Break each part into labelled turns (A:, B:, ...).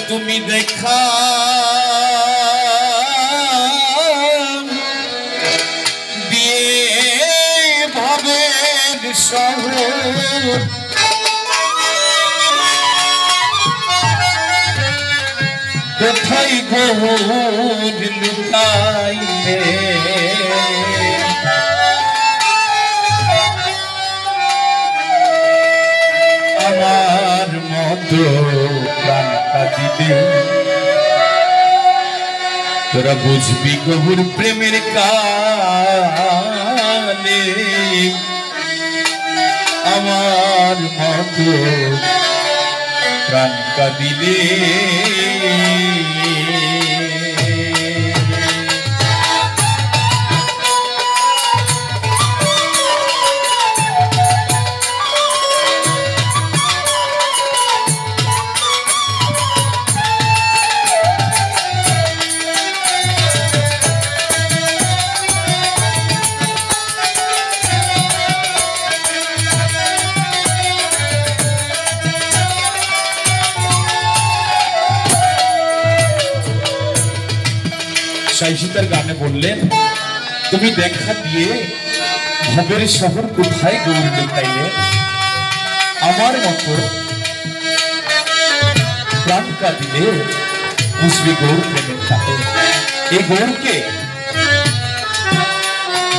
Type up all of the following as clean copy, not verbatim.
A: তুমি দেখা দিয়ে ভাবের শহর কোথায় ঘোর লুকাইলে আমার মতো প্রাণ কাঁদিলে তোরা বুঝবি গভীর প্রেমের কালে আমার মতো প্রাণ কাঁদিলে সাইসিতার গানে বললেন তুমি দেখা দিয়ে ভবের শহর কোথায় গৌর লুকাইলে আমার মতো প্রাণ কাঁদিলে বুঝবি গৌর প্রেমের কাছে। এই গৌরকে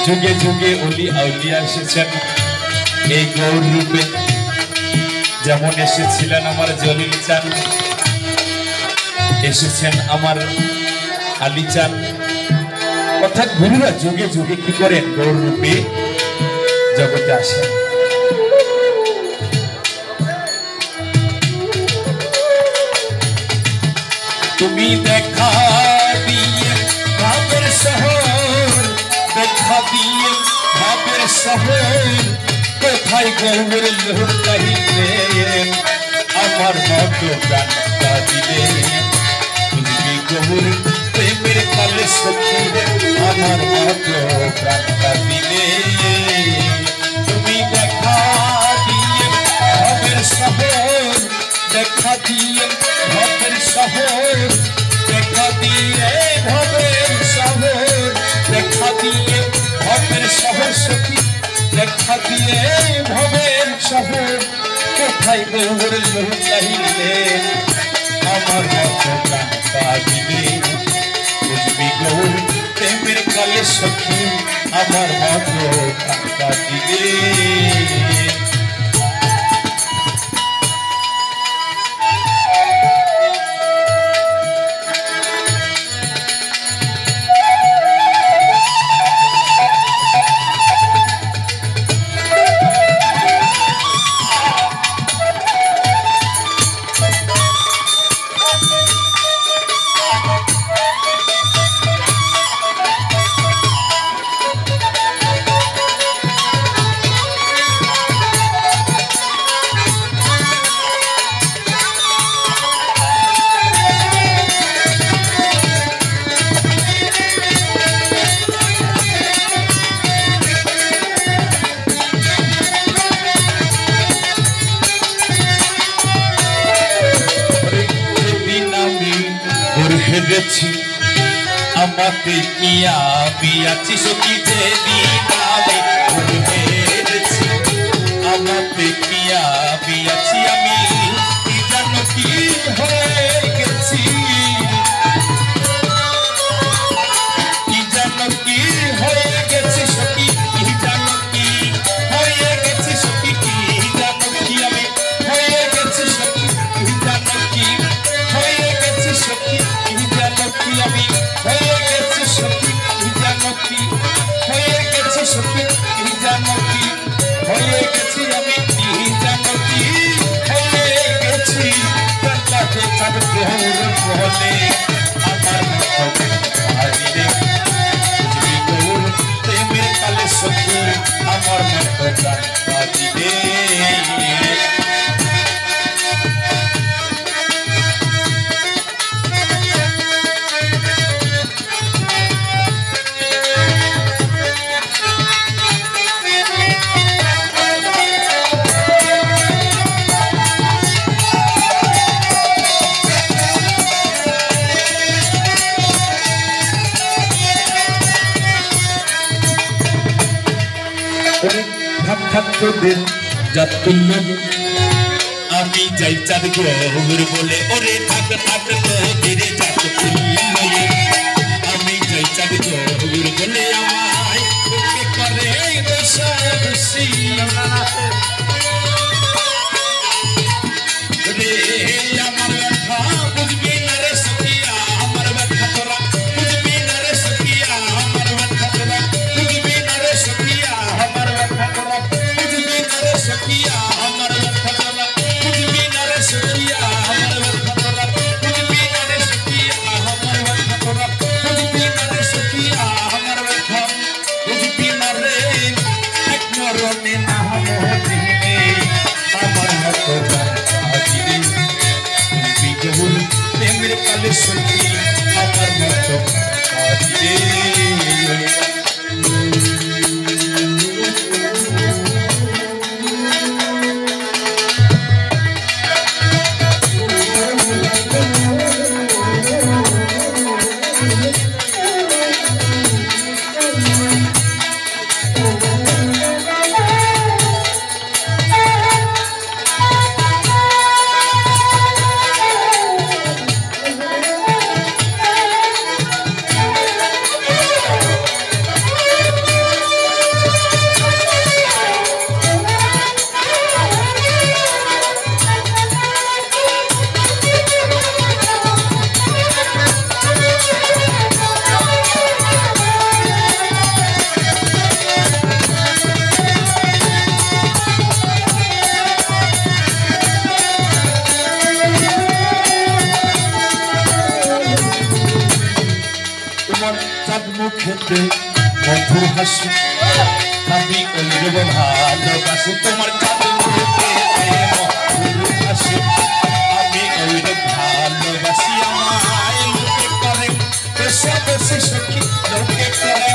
A: যুগে যুগে অলি আউলিয়া এসেছেন এই গৌর রূপে, যেমন এসেছিলেন আমার জলিল চান, এসেছেন আমার আলী চান, অর্থাৎ গুরুরা যুগে যুগে কি করেন গৌর রূপে জগতে আসেন। তুমি দেখা দিয়ে ভাবের শহর, দেখা দিয়ে ভাবের শহর কোথায় গৌর লুকাইলে আমার মতো প্রাণ কাঁদিলে বুঝবি গৌর প্রেমের কালে সখী আমার মতো প্রাণ কাঁদিলে। তুমি দেখা দিয়ে ভবের শহর, দেখা দিয়ে ভবের শহর, দেখা দিয়ে ভবের শহর, দেখা দিয়ে ভবের শহর সখী, দেখা দিয়ে ভবের শহর কোথায় গৌর লুকাইলে আমার মতো প্রাণ কাঁদিলে বুঝবি গৌর প্রেমের কালে সখী আমার মতো প্রাণ কাঁদিলে। হেরেছি আমাকে নিয়া বিয়াছি সখী যেদিন আমি হেরেছি আমাকে নিয়া বিয়াছি আমি কি জানো কি হয়ে গেছি, কি জানো কি হয়ে গেছি সখী, কি জানো কি হয়ে গেছি সখী, কি জানো কি আমি হয়ে গেছি সখী, কি জানো কি হয়ে গেছি সখী, আমি হয়ে গেছি সখী, কি জানো কি হয়ে গেছি সখী, কি জানো কি হয়ে গেছি আমি, কি জানো কি হয়ে গেছি কাছে চাঁদ গৌর বলে আমার মতো হারিয়ে বুঝবি গৌর প্রেমের কালে সখী আমার মতো প্রাণ কাঁদিলে। খাদ্যদের যতন আমি যাই চাঁদ গৌর বলে ওরে থাক থাক ধীরে যাত আমি যাই চাঁদ গৌর বলে আমায় ওকে করে দোষী রে আমার ব্যথা বুঝবি না রে সখিয়া আমার ব্যথা তোরা বুঝবি না রে সখিয়া আমার ব্যথা তোরা বুঝবি না রে সখিয়া আমার ব্যথা তোরা বুঝবি না রে সখিয়া আমার ব্যথা তোরা বুঝবি না রে সখিয়া আমার ব্যথা তোরা বুঝবি না রে সখিয়া আমার ব্যথা তোরা বুঝবি না রে সখিয়া আমার ব্যথা বুঝবি না রে এক মরণে না হতে আমার মতো প্রেমের কালে সখী আমার মতো মুখেতে মধুর হাসি আমি ওইরব ভালোবাসি তোমার চাঁদ মুখেতে মধুর হাসি আমি ওইরব ভালোবাসি আমায় লোকে করে বেশা বেশি সখী লোকে করে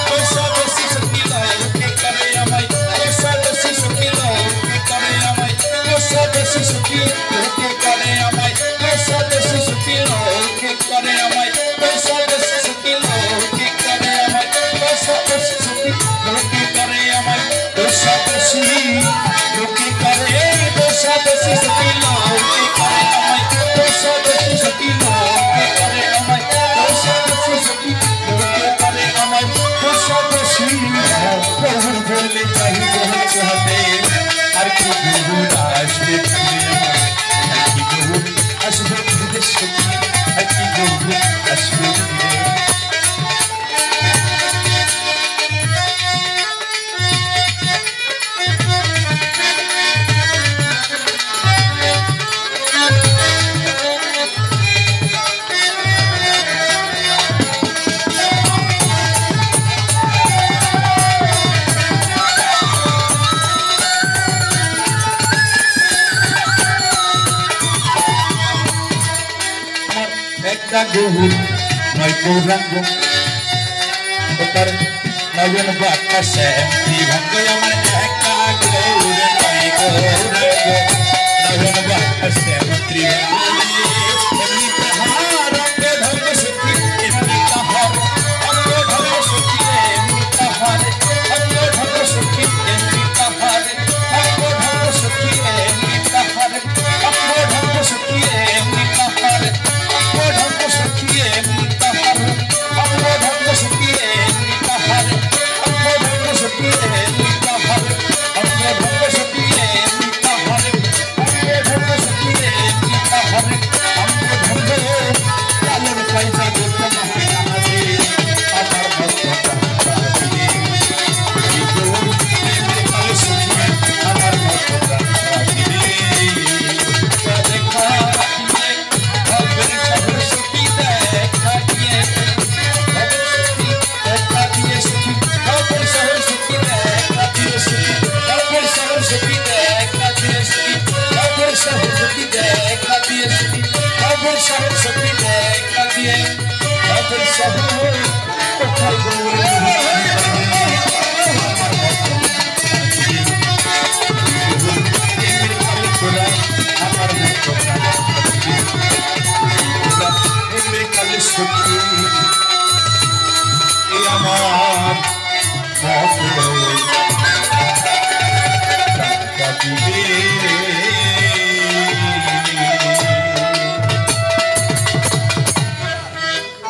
A: বেশা বেশি সখী লোকে করে আমায় বেশা বেশি সখী লোকে করে আমায় বেশা বেশি সখী লোকে করে আমায় বেশা বেশি সখী লোকে করে আমায় বেশা বেশি সখী লোকে করে আমায় বেশা বেশি সখী লোকে করে আমায় বেশা বেশি লোকে করে বেশা বেশি সখী লোকে করে আমায় বেশা বেশি সখী লোকে করে আমায় বেশা বেশি সখী লোকে করে আমায় বেশা বেশি প্রভু বলে চাইবে চাহতে আর কি গুরু আসবে আর কি গুরু আসবে ফিরে সখী আর কি গুরু আসবে ফিরে Gurul, noi gaurango, otar nayan bakase, divango yamar ekta gurul, noi gaurango, nayan bakase, divango. Emni kahar, amre dhar sukhi, emni kahar, amre dhar sukhi, emni kahar, amre dhar sukhi, emni kahar, amre dhar sukhi, emni kahar, amre dhar sukhi, emni kahar.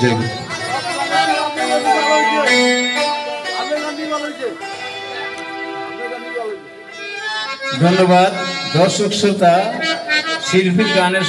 A: জয় গুরু।
B: ধন্যবাদ দর্শক শ্রোতা শিল্পীর গানের